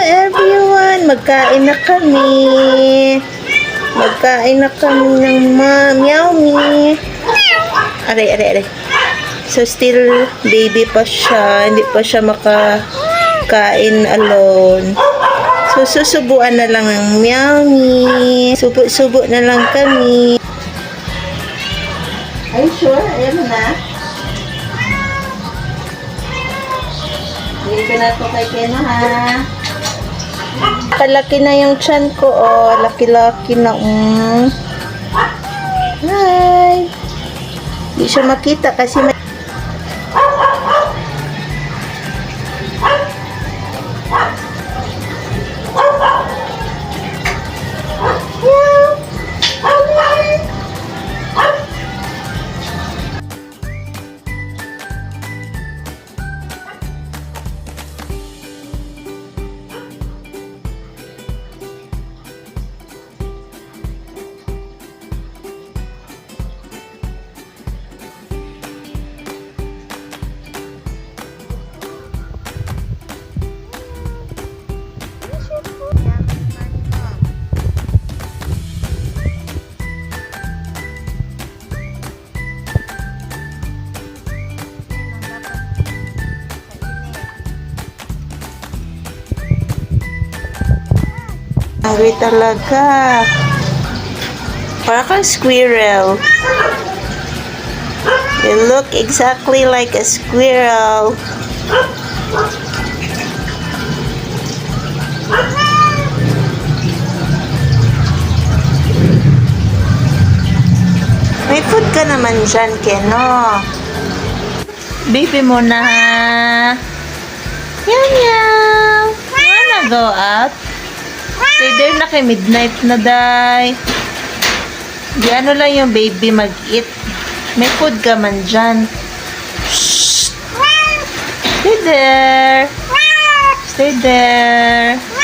everyone! Magkain na kami. Magkain na kami ng meow me. Aray. So, still baby pa siya. Hindi pa siya makakain alone. So, susubuan na lang ng meow me. Subo na lang kami. Are you sure? Ayan na. Bigyan ko na ito kay Keno, ha? Palaki na yung tiyan ko, oh. Laki-laki na, Hi! Hindi siya makita kasi may... Hungry talaga. Parang kang squirrel. You look exactly like a squirrel. May food ka naman dyan, Keno. Baby mo na. Meow. Wanna go out? Stay there na kay midnight na, day. Di ano lang yung baby mag-eat. May food ka man dyan. Shh! Stay there. Stay there.